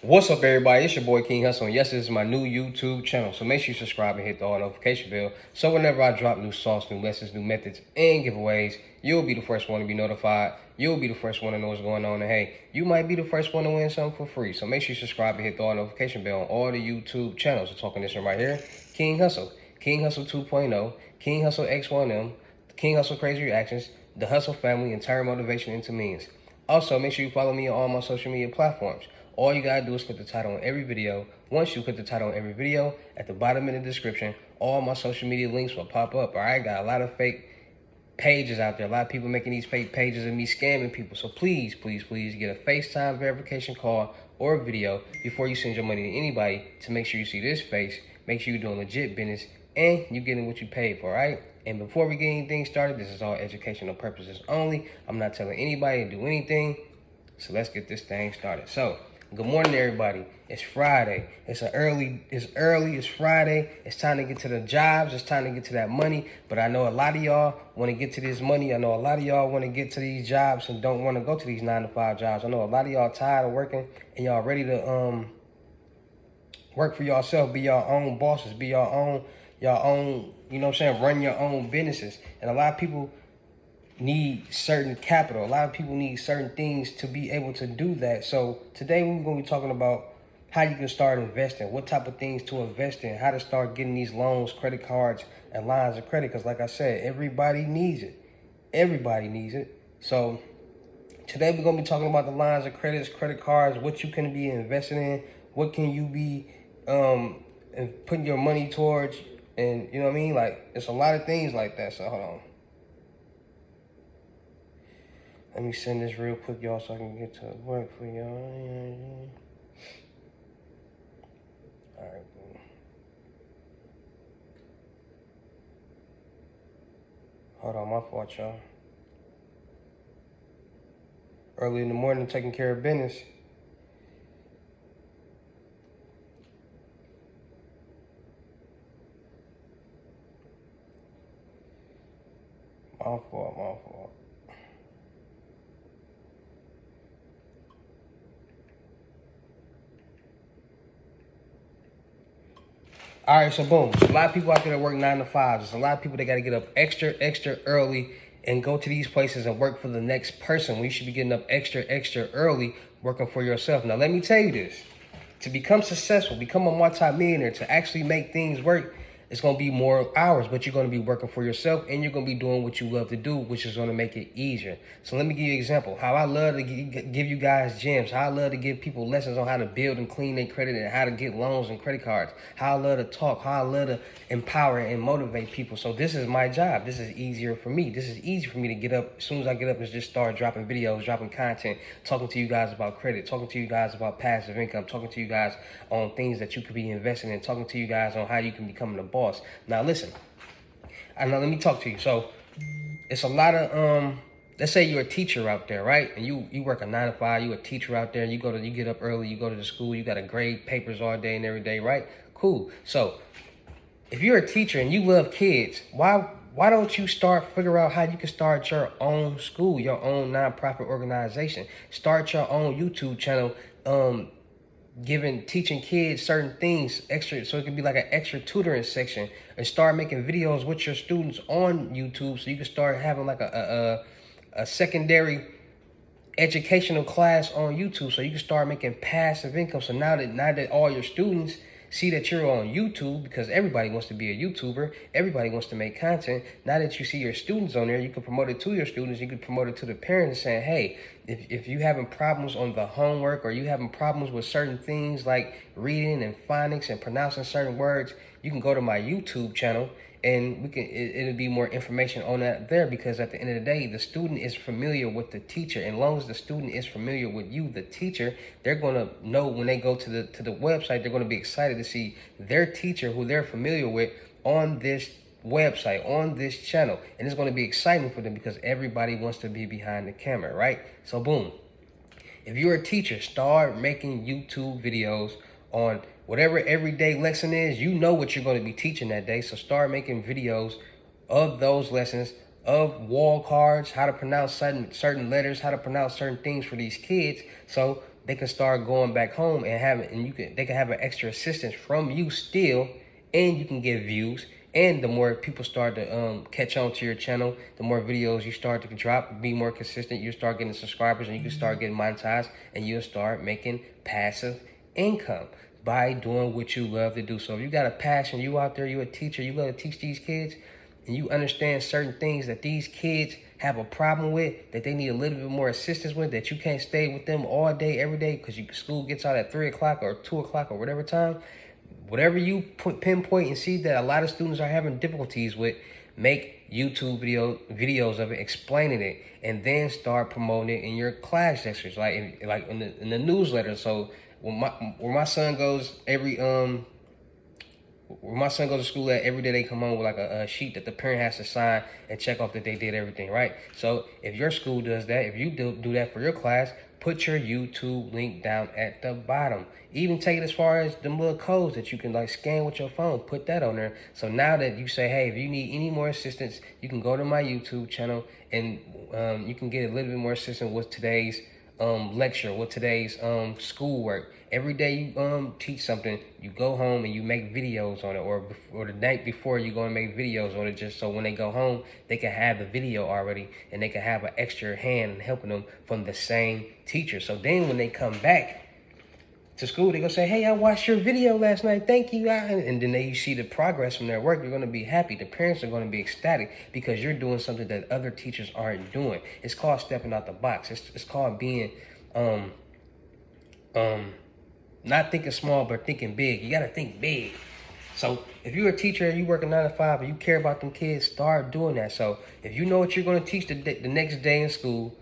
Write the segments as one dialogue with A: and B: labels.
A: What's up, everybody? It's your boy King Hussle, and yes, this is my new YouTube channel. So make sure you subscribe and hit the all notification bell. So whenever I drop new sauce, new lessons, new methods, and giveaways, you'll be the first one to be notified. You'll be the first one to know what's going on. And hey, you might be the first one to win something for free. So make sure you subscribe and hit the all notification bell on all the YouTube channels. We're talking this one right here, King Hussle, King Hussle 2.0, King Hussle X1M, King Hussle Crazy Reactions, the Hussle family, and turn motivation into means. Also, make sure you follow me on all my social media platforms. All you gotta do is click the title on every video. Once you click the title on every video, at the bottom in the description, all my social media links will pop up. All right, got a lot of fake pages out there. A lot of people making these fake pages and me scamming people. So please, please, please get a FaceTime verification call or a video before you send your money to anybody to make sure you see this face, make sure you're doing legit business, and you're getting what you paid for, all right? And before we get anything started, this is all educational purposes only. I'm not telling anybody to do anything. So let's get this thing started. So, good morning, everybody. It's Friday. It's Friday. It's time to get to the jobs. It's time to get to that money. But I know a lot of y'all want to get to this money. I know a lot of y'all want to get to these jobs and don't want to go to these 9-to-5 jobs. I know a lot of y'all tired of working and y'all ready to work for yourself, be your own bosses, be your own, you know what I'm saying, run your own businesses. And a lot of people need certain capital. A lot of people need certain things to be able to do that. So today we're going to be talking about how you can start investing, what type of things to invest in, how to start getting these loans, credit cards, and lines of credit. Because like I said, everybody needs it. Everybody needs it. So today we're going to be talking about the lines of credits, credit cards, what you can be investing in, what can you be and putting your money towards, and you know what I mean? Like, it's a lot of things like that. So hold on. Let me send this real quick, y'all, so I can get to work for y'all. All right, boom. Hold on, my fault, y'all. Early in the morning, taking care of business. My fault. All right, so boom. So a lot of people out there that work 9-to-5s. There's a lot of people that got to get up extra early and go to these places and work for the next person. We should be getting up extra early working for yourself. Now, let me tell you this. To become successful, become a multi-millionaire, to actually make things work, it's going to be more hours, but you're going to be working for yourself and you're going to be doing what you love to do, which is going to make it easier. So let me give you an example. How I love to give you guys gems. How I love to give people lessons on how to build and clean their credit and how to get loans and credit cards. How I love to talk. How I love to empower and motivate people. So this is my job. This is easier for me. This is easy for me to get up. As soon as I get up and just start dropping videos, dropping content, talking to you guys about credit, talking to you guys about passive income, talking to you guys on things that you could be investing in, talking to you guys on how you can become the boss. Now listen, now let me talk to you. So it's a lot of let's say you're a teacher out there, right? And you work a 9-to-5, you a teacher out there, you get up early, you go to the school, you gotta grade papers all day and every day, right? Cool. So if you're a teacher and you love kids, why don't you figure out how you can start your own school, your own nonprofit organization, start your own YouTube channel, teaching kids certain things extra, so it can be like an extra tutoring section, and start making videos with your students on YouTube, so you can start having like a secondary educational class on YouTube, so you can start making passive income. So now that all your students see that you're on YouTube, because everybody wants to be a YouTuber, everybody wants to make content. Now that you see your students on there, you can promote it to your students, you can promote it to the parents, saying, hey, if you having problems on the homework, or you having problems with certain things like reading and phonics and pronouncing certain words, you can go to my YouTube channel and it'll be more information on that there, because at the end of the day, the student is familiar with the teacher. And as long as the student is familiar with you, the teacher, they're going to know when they go to the website, they're going to be excited to see their teacher who they're familiar with on this website, on this channel. And it's going to be exciting for them, because everybody wants to be behind the camera, right? So boom, if you're a teacher, start making YouTube videos on whatever everyday lesson is. You know what you're going to be teaching that day, so start making videos of those lessons, of wall cards, how to pronounce certain letters, how to pronounce certain things for these kids. So they can start going back home and they can have an extra assistance from you still, and you can get views. And the more people start to catch on to your channel, the more videos you start to drop, be more consistent, you start getting subscribers, and you can start getting monetized, and you'll start making passive income by doing what you love to do. So if you got a passion, you out there, you a teacher, you love to teach these kids, and you understand certain things that these kids have a problem with, that they need a little bit more assistance with, that you can't stay with them all day, every day, because school gets out at 3 o'clock or 2 o'clock or whatever time, whatever you pinpoint and see that a lot of students are having difficulties with, make YouTube videos of it, explaining it, and then start promoting it in your class lectures, like in the newsletter. So where my son goes to school at, every day they come home with like a sheet that the parent has to sign and check off that they did everything right. So if your school does that, if you do that for your class, put your YouTube link down at the bottom. Even take it as far as them little codes that you can like scan with your phone. Put that on there. So now that you say, hey, if you need any more assistance, you can go to my YouTube channel and you can get a little bit more assistance with today's lecture, with today's schoolwork. Every day you teach something, you go home and you make videos on it, or the night before you go and make videos on it, just so when they go home, they can have the video already and they can have an extra hand in helping them from the same teacher. So then when they come back to school, they're going to say, hey, I watched your video last night. Thank you. And then you see the progress from their work. You're going to be happy. The parents are going to be ecstatic because you're doing something that other teachers aren't doing. It's called stepping out the box. It's called being not thinking small, but thinking big. You got to think big. So if you're a teacher and you work a 9 to 5 and you care about them kids, start doing that. So if you know what you're going to teach the next day in school,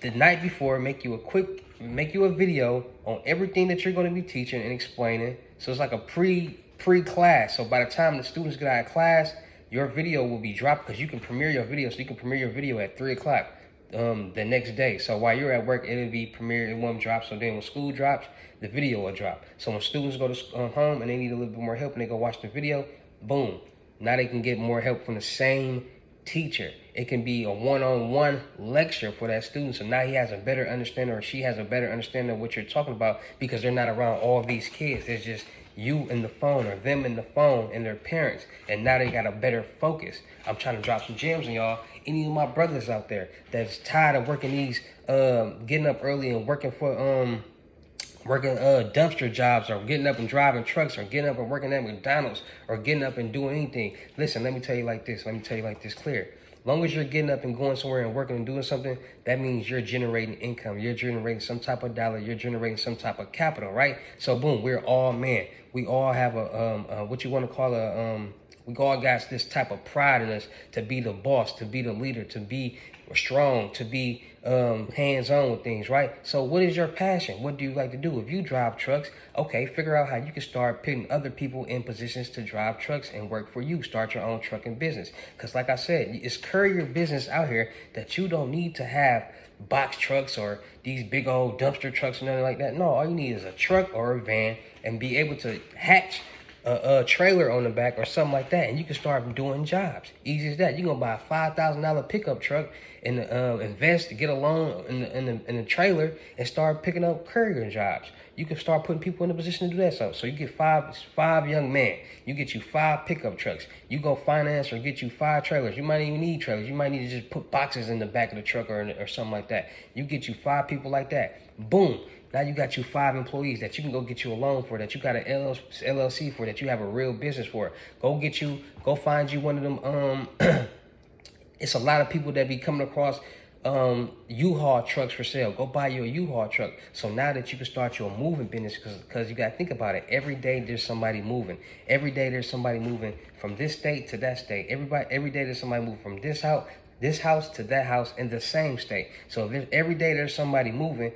A: the night before, make you a video on everything that you're going to be teaching and explaining. So it's like a pre-class. So by the time the students get out of class, your video will be dropped, because you can premiere your video. So you can premiere your video at 3 o'clock the next day. So while you're at work, it'll be premiered, it won't drop. So then when school drops, the video will drop. So when students go to home and they need a little bit more help and they go watch the video, boom, now they can get more help from the same teacher. It can be a one-on-one lecture for that student. So now he has a better understanding, or she has a better understanding of what you're talking about, because they're not around all of these kids. It's just you and the phone, or them and the phone and their parents. And now they got a better focus. I'm trying to drop some gems on y'all. Any of my brothers out there that's tired of working these, getting up early and working for, dumpster jobs, or getting up and driving trucks, or getting up and working at McDonald's, or getting up and doing anything. Listen, let me tell you like this. Let me tell you like this clear. Long as you're getting up and going somewhere and working and doing something, that means you're generating income. You're generating some type of dollar. You're generating some type of capital, right? So boom, we're all men. We all have what you want to call we all got this type of pride in us to be the boss, to be the leader, to be strong, to be hands-on with things, right? So what is your passion? What do you like to do? If you drive trucks, okay, figure out how you can start putting other people in positions to drive trucks and work for you. Start your own trucking business. Because like I said, it's courier business out here that you don't need to have box trucks or these big old dumpster trucks and nothing like that. No, all you need is a truck or a van and be able to hatch a trailer on the back or something like that, and you can start doing jobs. Easy as that. You're gonna buy a $5,000 pickup truck and invest, get a loan in the trailer, and start picking up courier jobs. You can start putting people in a position to do that. So you get five young men. You get you 5 pickup trucks. You go finance or get you 5 trailers. You might even need trailers. You might need to just put boxes in the back of the truck or something like that. You get you 5 people like that. Boom. Now you got you 5 employees that you can go get you a loan for, that you got an LLC for, that you have a real business for. Go find you one of them. It's a lot of people that be coming across U-Haul trucks for sale. Go buy you a U-Haul truck. So now that you can start your moving business, because you got to think about it. Every day there's somebody moving. Every day there's somebody moving from this state to that state. Every day there's somebody moving from this house to that house in the same state. So if every day there's somebody moving,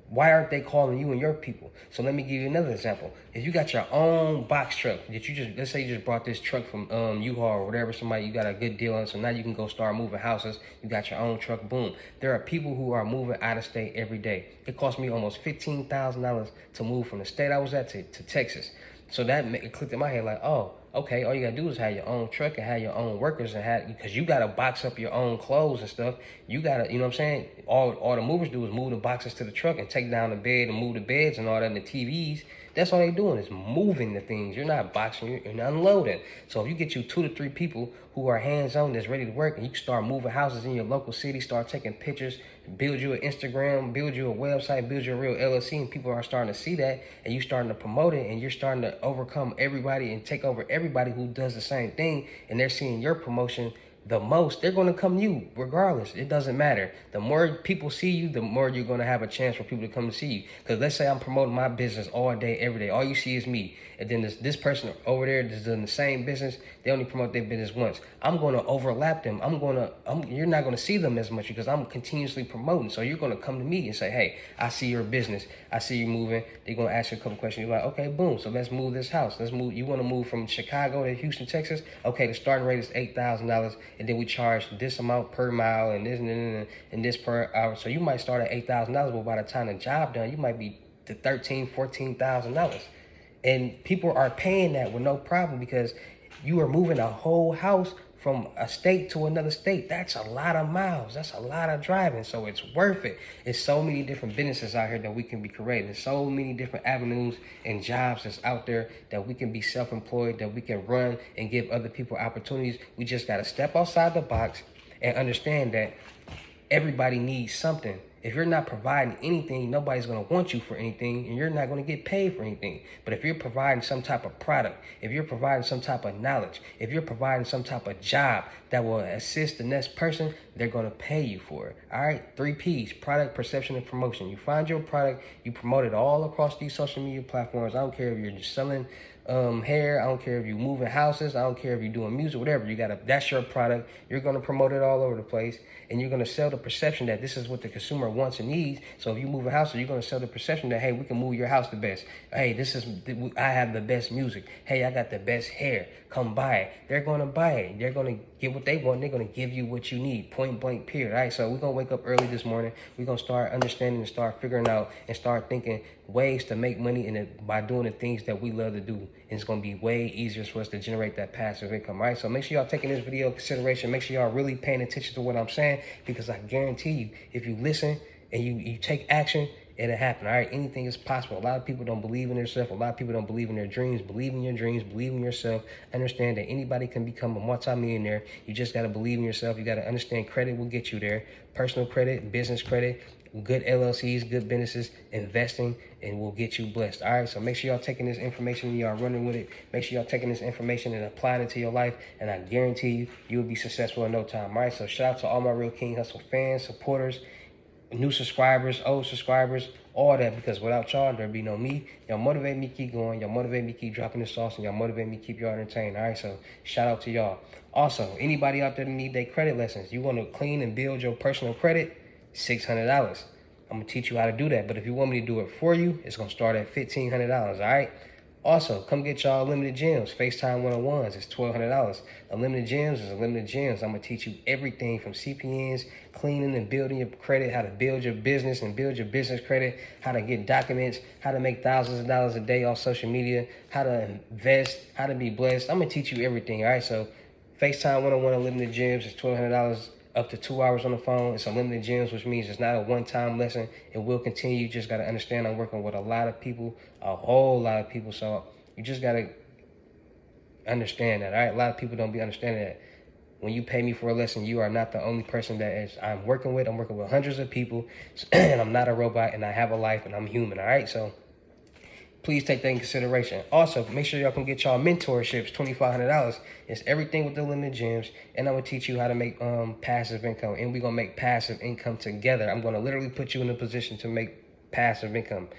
A: why aren't they calling you and your people? So let me give you another example. If you got your own box truck that let's say you just brought this truck from U-Haul or whatever, you got a good deal on, so now you can go start moving houses. You got your own truck, boom. There are people who are moving out of state every day. It cost me almost $15,000 to move from the state I was at to Texas. So that it clicked in my head like, oh, Okay, all you gotta do is have your own truck and have your own workers and have, because you gotta box up your own clothes and stuff. You gotta, you know what I'm saying? All the movers do is move the boxes to the truck and take down the bed and move the beds and all that and the TVs. That's all they doing is moving the things. You're not boxing, you're not unloading. So if you get you 2 to 3 people who are hands-on that's ready to work, and you can start moving houses in your local city, start taking pictures, build you an Instagram, build you a website, build you a real LLC, and people are starting to see that, and you starting to promote it, and you're starting to overcome everybody and take over everybody who does the same thing, and they're seeing your promotion the most, they're going to come to you regardless. It doesn't matter. The more people see you, the more you're going to have a chance for people to come to see you. Because let's say I'm promoting my business all day, every day. All you see is me. And then this person over there that's doing the same business, they only promote their business once. I'm going to overlap them. You're not going to see them as much because I'm continuously promoting. So you're going to come to me and say, hey, I see your business. I see you moving. They're going to ask you a couple questions. You're like, okay, boom. So let's move this house. Let's move. You want to move from Chicago to Houston, Texas? Okay, the starting rate is $8,000. And then we charge this amount per mile and this per hour. So you might start at $8,000, but by the time the job done, you might be to $13,000, $14,000. And people are paying that with no problem because you are moving a whole house from a state to another state. That's a lot of miles. That's a lot of driving. So it's worth it. There's so many different businesses out here that we can be creating. There's so many different avenues and jobs that's out there that we can be self-employed, that we can run and give other people opportunities. We just got to step outside the box and understand that everybody needs something. If you're not providing anything, nobody's going to want you for anything, and you're not going to get paid for anything. But if you're providing some type of product, if you're providing some type of knowledge, if you're providing some type of job that will assist the next person, they're going to pay you for it. All right, 3 P's, product, perception, and promotion. You find your product, you promote it all across these social media platforms. I don't care if you're just selling hair, I don't care if you're moving houses, I don't care if you're doing music, whatever. That's your product. You're going to promote it all over the place, and you're going to sell the perception that this is what the consumer wants and needs. So if you move a house, you're going to sell the perception that, hey, we can move your house the best. Hey, I have the best music. Hey, I got the best hair. Come buy it. They're going to buy it. They're going to get what they want. They're going to give you what you need. Point blank, period. All right, so we're going to wake up early this morning. We're going to start understanding and start figuring out and start thinking ways to make money by doing the things that we love to do. And it's going to be way easier for us to generate that passive income, right? So make sure y'all taking this video into consideration. Make sure y'all really paying attention to what I'm saying, because I guarantee you, if you listen and you take action, it'll happen. All right, anything is possible. A lot of people don't believe in themselves. A lot of people don't believe in their dreams. Believe in your dreams. Believe in yourself. Understand that anybody can become a multimillionaire. You just got to believe in yourself. You got to understand credit will get you there. Personal credit, business credit, good LLCs, good businesses, investing, and will get you blessed. All right, so make sure y'all taking this information and y'all running with it. Make sure y'all taking this information and applying it to your life, and I guarantee you, you will be successful in no time. All right, so shout out to all my Real King Hustle fans, supporters, new subscribers, old subscribers, all that, because without y'all, there'd be no me. Y'all motivate me keep going. Y'all motivate me keep dropping the sauce, and y'all motivate me keep y'all entertained. All right, so shout out to y'all. Also, anybody out there that need their credit lessons, you want to clean and build your personal credit, $600. I'm going to teach you how to do that. But if you want me to do it for you, it's going to start at $1,500, all right? Also, come get y'all unlimited gems. FaceTime 101s is $1,200. Unlimited gems is unlimited gems. I'm going to teach you everything from CPNs, cleaning and building your credit, how to build your business and build your business credit, how to get documents, how to make thousands of dollars a day on social media, how to invest, how to be blessed. I'm going to teach you everything, all right? So FaceTime 101 unlimited gems is $1,200. Up to 2 hours on the phone. It's unlimited gems, which means it's not a one-time lesson. It will continue. You just got to understand I'm working with a lot of people, a whole lot of people. So you just got to understand that, all right? A lot of people don't be understanding that. When you pay me for a lesson, you are not the only person I'm working with. I'm working with hundreds of people, and I'm not a robot, and I have a life, and I'm human, all right? So please take that in consideration. Also, make sure y'all can get y'all mentorships, $2,500. It's everything with the limited gems, and I'm going to teach you how to make passive income, and we're going to make passive income together. I'm going to literally put you in a position to make passive income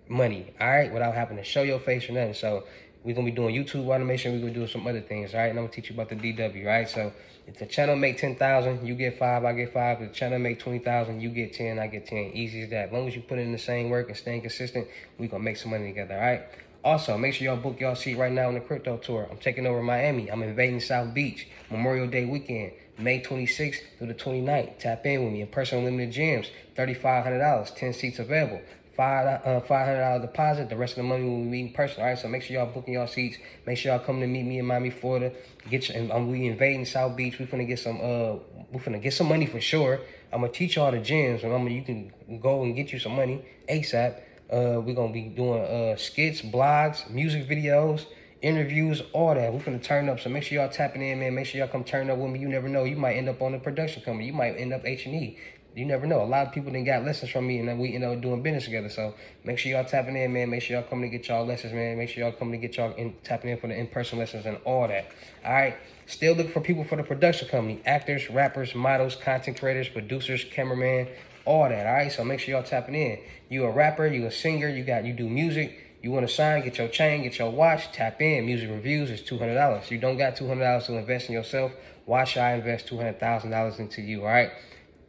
A: money, all right, without having to show your face or nothing. So we're going to be doing YouTube automation. We're going to do some other things, all right? And I'm going to teach you about the DW, all right? So if the channel make 10,000, you get 5, I get 5. If the channel make 20,000, you get 10, I get 10. Easy as that. As long as you put in the same work and staying consistent, we're going to make some money together, all right? Also, make sure y'all book y'all seat right now on the crypto tour. I'm taking over Miami. I'm invading South Beach, Memorial Day weekend, May 26th through the 29th. Tap in with me in person, limited gems, $3,500, 10 seats available. $500 deposit. The rest of the money will be meeting in person. All right, so make sure y'all booking y'all seats. Make sure y'all come to meet me in Miami, Florida. We invading South Beach. We finna get some money for sure. I'm gonna teach y'all the gems, and you can go and get you some money ASAP. We're gonna be doing skits, blogs, music videos, interviews, all that. We're gonna turn up. So make sure y'all tapping in, man. Make sure y'all come turn up with me. You never know. You might end up on the production company. You might end up H&E. You never know. A lot of people done got lessons from me, and then we end up doing business together. So make sure y'all tapping in, man. Make sure y'all coming to get y'all lessons, man. Make sure y'all coming to get y'all tapping in for the in-person lessons and all that. All right. Still looking for people for the production company. Actors, rappers, models, content creators, producers, cameraman, all that. All right. So make sure y'all tapping in. You a rapper, you a singer, you do music. You want to sign, get your chain, get your watch, tap in. Music reviews is $200. You don't got $200 to invest in yourself. Why should I invest $200,000 into you? All right.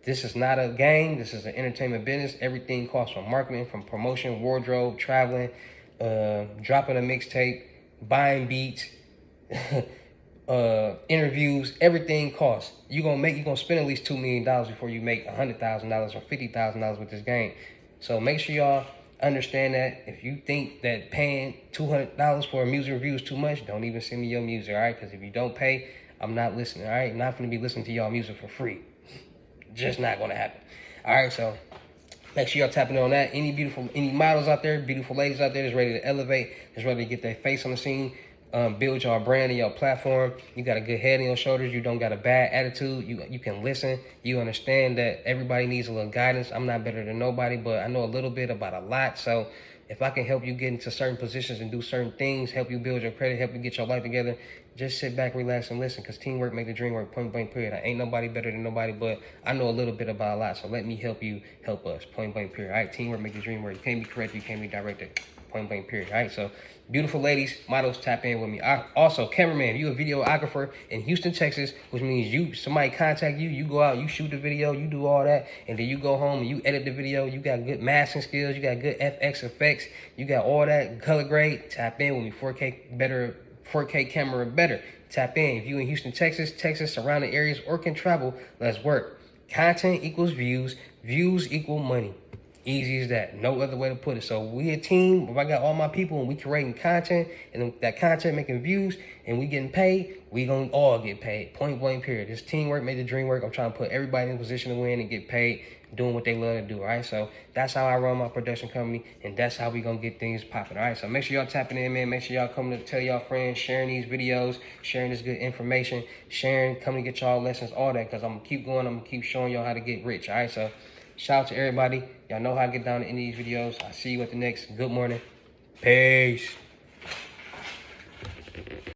A: This is not a game. This is an entertainment business. Everything costs from marketing, from promotion, wardrobe, traveling, dropping a mixtape, buying beats, interviews. Everything costs. You're gonna spend at least $2 million before you make $100,000 or $50,000 with this game. So make sure y'all understand that. If you think that paying $200 for a music review is too much, don't even send me your music, all right? Because if you don't pay, I'm not listening, all right? I'm not going to be listening to y'all music for free. Just not going to happen. All right, so make sure y'all tapping on that. Any models out there, beautiful ladies out there that's ready to elevate, that's ready to get their face on the scene, build your brand and your platform. You got a good head on your shoulders. You don't got a bad attitude. You can listen. You understand that everybody needs a little guidance. I'm not better than nobody, but I know a little bit about a lot. So if I can help you get into certain positions and do certain things, help you build your credit, help you get your life together, just sit back, relax, and listen, because teamwork make the dream work, point blank period. I ain't nobody better than nobody, but I know a little bit about a lot, so let me help you help us, point blank period. All right, teamwork make the dream work. You can't be corrected, you can't be directed, point blank period. All right, so beautiful ladies, models, tap in with me. Also, cameraman, you a videographer in Houston, Texas, which means somebody contact you, you go out, you shoot the video, you do all that, and then you go home and you edit the video. You got good masking skills, you got good FX effects, you got all that color grade. Tap in with me. 4K camera better. Tap in. If you in Houston, Texas, surrounding areas, or can travel, let's work. Content equals views. Views equal money. Easy as that. No other way to put it. So we a team. If I got all my people and we creating content, and that content making views, and we getting paid, we gonna all get paid. Point blank period. This teamwork made the dream work. I'm trying to put everybody in a position to win and get paid, doing what they love to do. All right. So that's how I run my production company, and that's how we gonna get things popping. All right. So make sure y'all tapping in, man. Make sure y'all coming to tell y'all friends, sharing these videos, sharing this good information, coming to get y'all lessons, all that. Because I'm gonna keep going. I'm gonna keep showing y'all how to get rich. All right. So shout out to everybody. Y'all know how I get down to any of these videos. I'll see you at the next. Good morning. Peace.